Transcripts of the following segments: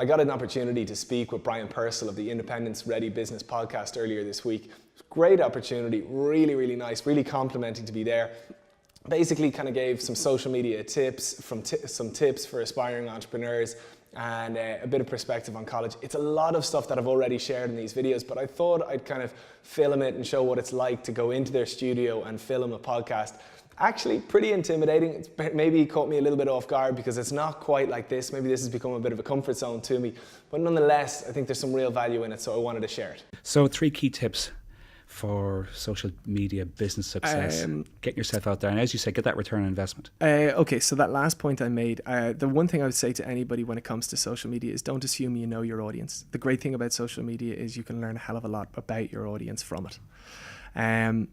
I got an opportunity to speak with Brian Purcell of the Independence Ready Business podcast earlier this week. Great opportunity, really, really nice, really complimenting to be there. Basically kind of gave some social media tips, some tips for aspiring entrepreneurs, and a bit of perspective on college. It's a lot of stuff that I've already shared in these videos, but I thought I'd kind of film it and show what it's like to go into their studio and film a podcast. Actually pretty intimidating. It's maybe caught me a little bit off guard because it's not quite like this. Maybe this has become a bit of a comfort zone to me, but nonetheless, I think there's some real value in it, so I wanted to share it. So 3 key tips for social media business success. Getting yourself out there, and as you said, get that return on investment. Okay, so that last point I made, the one thing I would say to anybody when it comes to social media is don't assume you know your audience. The great thing about social media is you can learn a hell of a lot about your audience from it.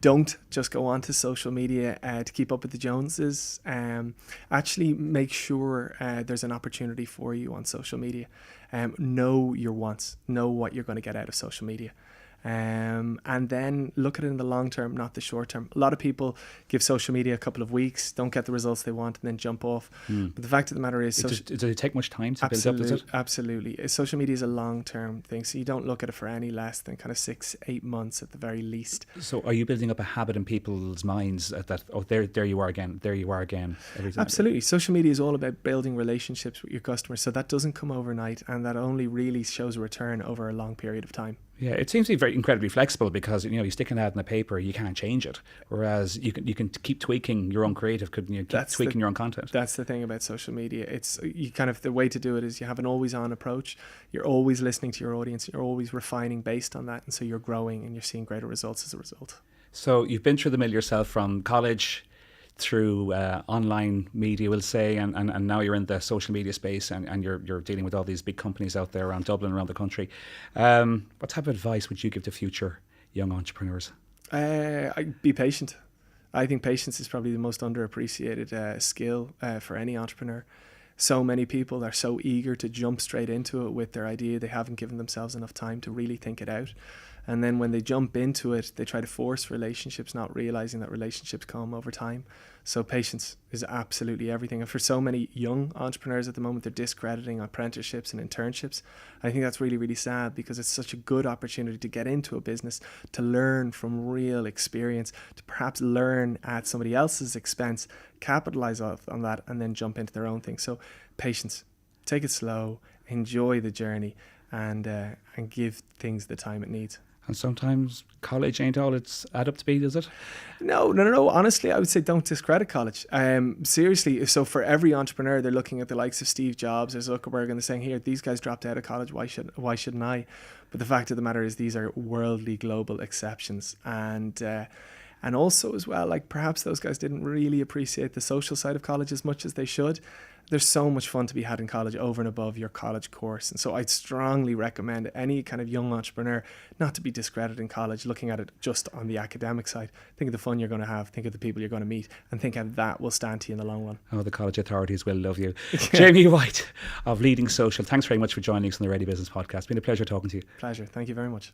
Don't just go onto social media to keep up with the Joneses. Actually make sure there's an opportunity for you on social media. Know your wants, know what you're going to get out of social media. And then look at it in the long term, not the short term. A lot of people give social media a couple of weeks, don't get the results they want, and then jump off. But the fact of the matter is, does it take much time to build up? Does it? Absolutely. Social media is a long-term thing, so you don't look at it for any less than kind of 6-8 months at the very least. So are you building up a habit in people's minds that, oh, there you are again, Absolutely. Social media is all about building relationships with your customers, so that doesn't come overnight, and that only really shows a return over a long period of time. Yeah, it seems to be very incredibly flexible because you stick an ad in the paper, you can't change it. Whereas you can keep tweaking your own creative, couldn't you? Keep tweaking your own content. That's the thing about social media. It's the way to do it is you have an always-on approach. You're always listening to your audience. You're always refining based on that, and so you're growing and you're seeing greater results as a result. So you've been through the mill yourself, from college through online media, we'll say, and now you're in the social media space, and you're dealing with all these big companies out there around Dublin, around the country. What type of advice would you give to future young entrepreneurs? Be patient. I think patience is probably the most underappreciated skill for any entrepreneur. So many people are so eager to jump straight into it with their idea. They haven't given themselves enough time to really think it out. And then when they jump into it, they try to force relationships, not realizing that relationships come over time. So patience is absolutely everything. And for so many young entrepreneurs at the moment, they're discrediting apprenticeships and internships. I think that's really, really sad because it's such a good opportunity to get into a business, to learn from real experience, to perhaps learn at somebody else's expense, capitalize on that, and then jump into their own thing. So patience, take it slow, enjoy the journey, and give things the time it needs. And sometimes college ain't all it's add up to be, does it? No. Honestly, I would say don't discredit college. Seriously, so for every entrepreneur, they're looking at the likes of Steve Jobs or Zuckerberg and they're saying, here, these guys dropped out of college, why shouldn't I? But the fact of the matter is these are worldly global exceptions. And also as well, like perhaps those guys didn't really appreciate the social side of college as much as they should. There's so much fun to be had in college over and above your college course. And so I'd strongly recommend any kind of young entrepreneur not to be discredited in college, looking at it just on the academic side. Think of the fun you're going to have, think of the people you're going to meet, and think how that will stand to you in the long run. Oh, the college authorities will love you. Jamie White of Leading Social, thanks very much for joining us on the Ready Business Podcast. It's been a pleasure talking to you. Pleasure. Thank you very much.